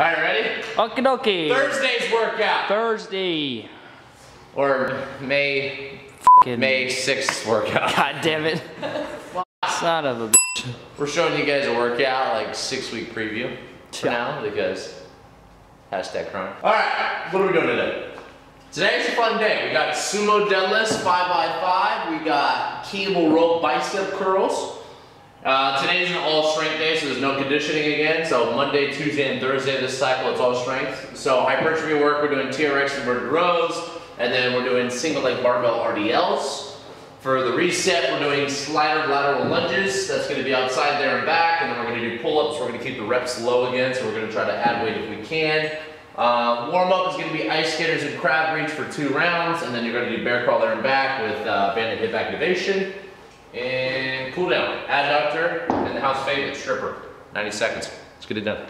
right, ready? Okie dokie. Thursday's workout. Thursday. Or May 6th workout. God damn it. Son of a bitch. We're showing you guys a workout, like 6-week preview for now, because hashtag crime. All right, what are we doing today? Today's a fun day. We got sumo deadlifts, 5x5. We got cable rope bicep curls. Today's an all strength day, so there's no conditioning again. So Monday, Tuesday, and Thursday this cycle, it's all strength. So hypertrophy work, we're doing TRX inverted rows, and then we're doing single leg barbell RDLs. For the reset, we're doing slider lateral lunges. That's going to be outside there and back, and then we're going to do pull-ups. We're going to keep the reps low again, so we're going to try to add weight if we can. Warm-up is going to be ice skaters and crab reach for 2 rounds, and then you're going to do bear crawl there and back with banded hip activation. And cool down. Adductor and the house favorite, stripper. 90 seconds. Let's get it done.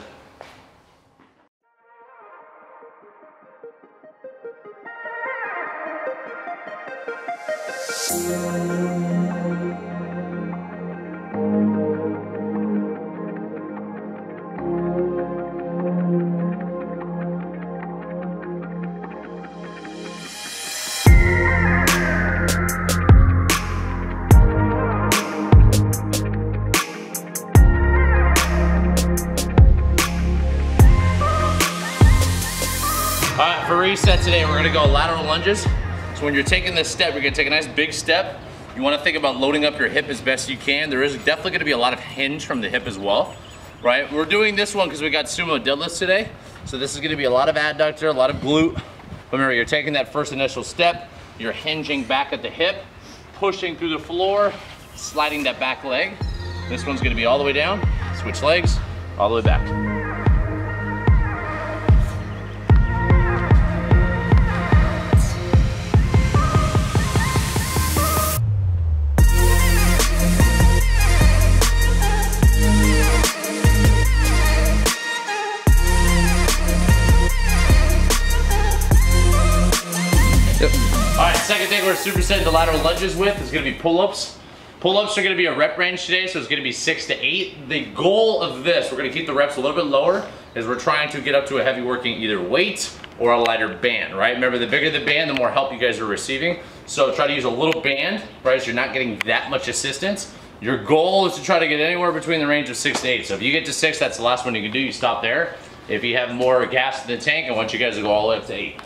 Alright, for reset today, we're gonna go lateral lunges. So when you're taking this step, you're gonna take a nice big step. You wanna think about loading up your hip as best you can. There is definitely gonna be a lot of hinge from the hip as well, right? We're doing this one because we got sumo deadlifts today. So this is gonna be a lot of adductor, a lot of glute. But remember, you're taking that first initial step, you're hinging back at the hip, pushing through the floor, sliding that back leg. This one's gonna be all the way down, switch legs, all the way back. Alright, second thing we're supersetting the lateral lunges with is going to be pull-ups. Pull-ups are going to be a rep range today, so it's going to be 6 to 8. The goal of this, we're going to keep the reps a little bit lower, is we're trying to get up to a heavy working either weight or a lighter band, right? Remember, the bigger the band, the more help you guys are receiving. So try to use a little band, right, so you're not getting that much assistance. Your goal is to try to get anywhere between the range of 6 to 8. So if you get to 6, that's the last one you can do. You stop there. If you have more gas in the tank, I want you guys to go all the way up to 8.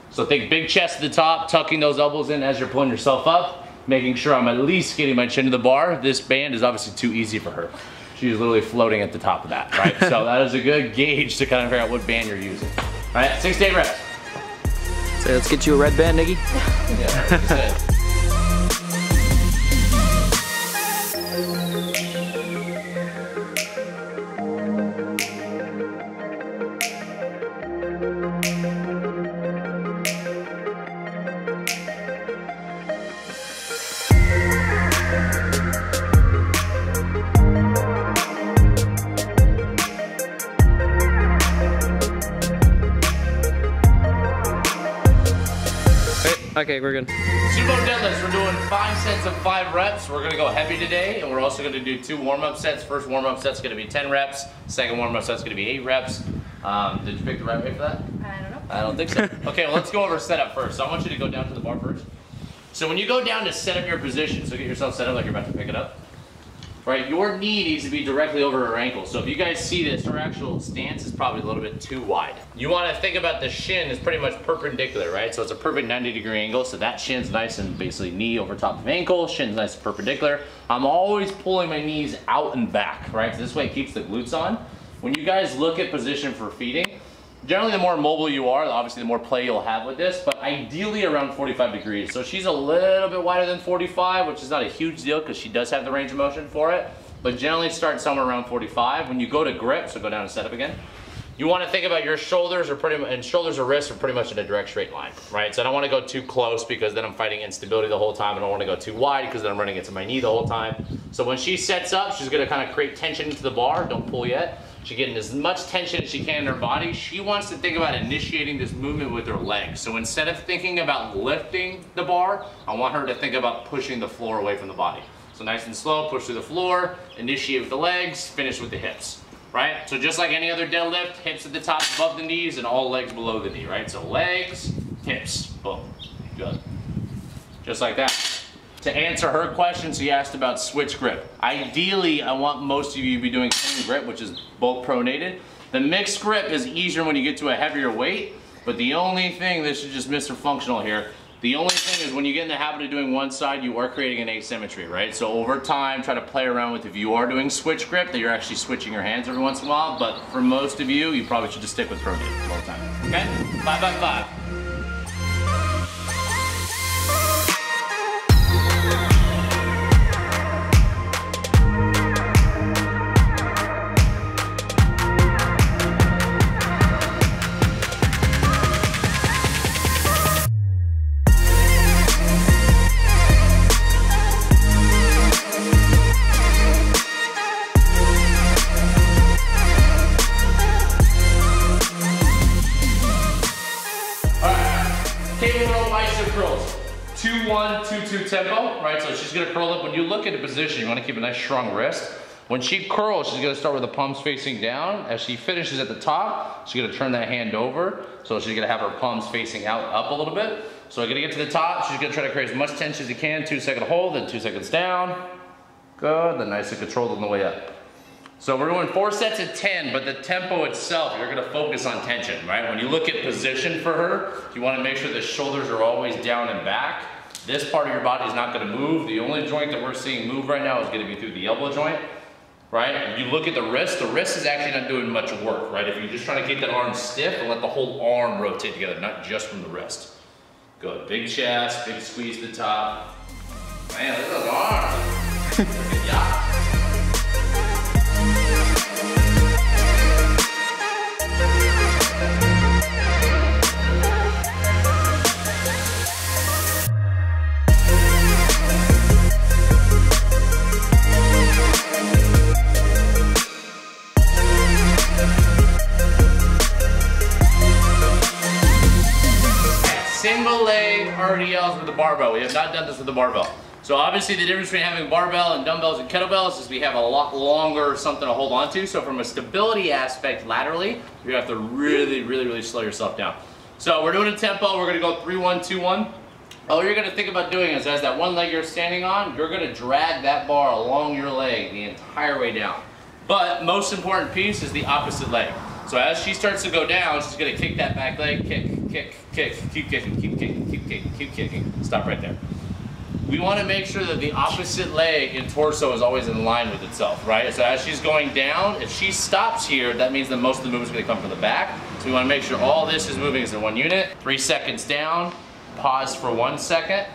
So think big chest at the top, tucking those elbows in as you're pulling yourself up, making sure I'm at least getting my chin to the bar. This band is obviously too easy for her. She's literally floating at the top of that, right? So that is a good gauge to kind of figure out what band you're using. All right, 6 to 8 reps. So let's get you a red band, Nikki. Yeah, like you said. Okay, we're good. Sumo deadlifts, we're doing 5 sets of 5 reps. We're gonna go heavy today, and we're also gonna do 2 warm-up sets. First warm-up set's gonna be 10 reps. Second warm-up set's gonna be 8 reps. Did you pick the right way for that? I don't know. I don't think so. Okay, well, let's go over setup first. So I want you to go down to the bar first. So when you go down to set up your position, so get yourself set up like you're about to pick it up. Right, your knee needs to be directly over her ankle. So if you guys see this, her actual stance is probably a little bit too wide. You want to think about the shin is pretty much perpendicular, right? So it's a perfect 90-degree angle. So that shin's nice and basically knee over top of ankle, shin's nice and perpendicular. I'm always pulling my knees out and back, right? So this way it keeps the glutes on. When you guys look at position for feeding, generally the more mobile you are, obviously the more play you'll have with this, but ideally around 45 degrees. So she's a little bit wider than 45, which is not a huge deal because she does have the range of motion for it, but generally start somewhere around 45. When you go to grip, so go down and set up again, you want to think about your shoulders shoulders or wrists are pretty much in a direct straight line, right? So I don't want to go too close because then I'm fighting instability the whole time. I don't want to go too wide because then I'm running into my knee the whole time. So when she sets up, she's going to kind of create tension into the bar. Don't pull yet. She's getting as much tension as she can in her body. She wants to think about initiating this movement with her legs. So instead of thinking about lifting the bar, I want her to think about pushing the floor away from the body. So nice and slow, push through the floor, initiate with the legs, finish with the hips. right? So just like any other deadlift, hips at the top above the knees and all legs below the knee, right? So legs, hips, boom, good. Just like that. To answer her question, she asked about switch grip. Ideally, I want most of you to be doing clean grip, which is both pronated. The mixed grip is easier when you get to a heavier weight, but the only thing, this is just Mr. Functional here, the only thing is when you get in the habit of doing one side, you are creating an asymmetry, right? So over time, try to play around with if you are doing switch grip, that you're actually switching your hands every once in a while, but for most of you, you probably should just stick with pronated all the time, okay? 5 by 5. Cable row bicep curls. 2-1, 2-2 tempo, right? So she's gonna curl up. When you look at a position, you wanna keep a nice strong wrist. When she curls, she's gonna start with the palms facing down. As she finishes at the top, she's gonna turn that hand over. So she's gonna have her palms facing out, up a little bit. So we're gonna get to the top. She's gonna try to create as much tension as you can. 2-second hold, then 2 seconds down. Good, then nice and controlled on the way up. So we're doing 4 sets of 10, but the tempo itself, you're gonna focus on tension, right? When you look at position for her, you wanna make sure the shoulders are always down and back. This part of your body is not gonna move. The only joint that we're seeing move right now is gonna be through the elbow joint, right? If you look at the wrist is actually not doing much work, right? If you're just trying to keep that arm stiff and let the whole arm rotate together, not just from the wrist. Good, big chest, big squeeze to the top. Man, look at those arms. Yeah. Single leg RDLs with the barbell. We have not done this with the barbell. So obviously the difference between having barbell and dumbbells and kettlebells is we have a lot longer something to hold on to. So from a stability aspect laterally, you have to really slow yourself down. So we're doing a tempo. We're gonna go 3-1, 2-1. All you're gonna think about doing is as that one leg you're standing on, you're gonna drag that bar along your leg the entire way down. But most important piece is the opposite leg. So as she starts to go down, she's gonna kick that back leg, kick, keep kicking, keep kicking, keep kicking, keep kicking. Stop right there. We wanna make sure that the opposite leg and torso is always in line with itself, right? So as she's going down, if she stops here, that means that most of the movement's gonna come from the back. So we wanna make sure all this is moving as in one unit. 3 seconds down, pause for 1 second.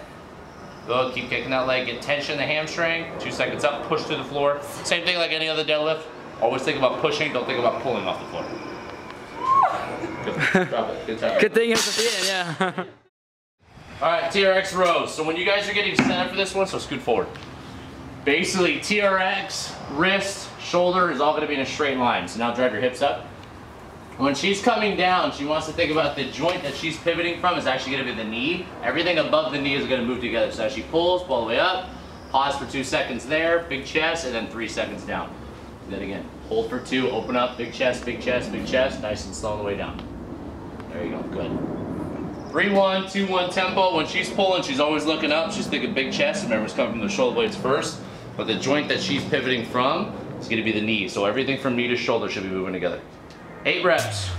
Good, keep kicking that leg, get tension in the hamstring. 2 seconds up, push to the floor. Same thing like any other deadlift. Always think about pushing, don't think about pulling off the floor. Good, drop it, good time. Good thing it's at the end, yeah. All right, TRX rows. So when you guys are getting set up for this one, so scoot forward. Basically, TRX, wrist, shoulder is all gonna be in a straight line. So now drive your hips up. When she's coming down, she wants to think about the joint that she's pivoting from is actually gonna be the knee. Everything above the knee is gonna move together. So as she pulls, pull all the way up, pause for 2 seconds there, big chest, and then 3 seconds down. Do that again. Hold for 2, open up, big chest, big chest, big chest, nice and slow on the way down. There you go, good. 3-1, 2-1 tempo. When she's pulling, she's always looking up. She's thinking big chest. Remember, it's coming from the shoulder blades first. But the joint that she's pivoting from is going to be the knee. So everything from knee to shoulder should be moving together. 8 reps.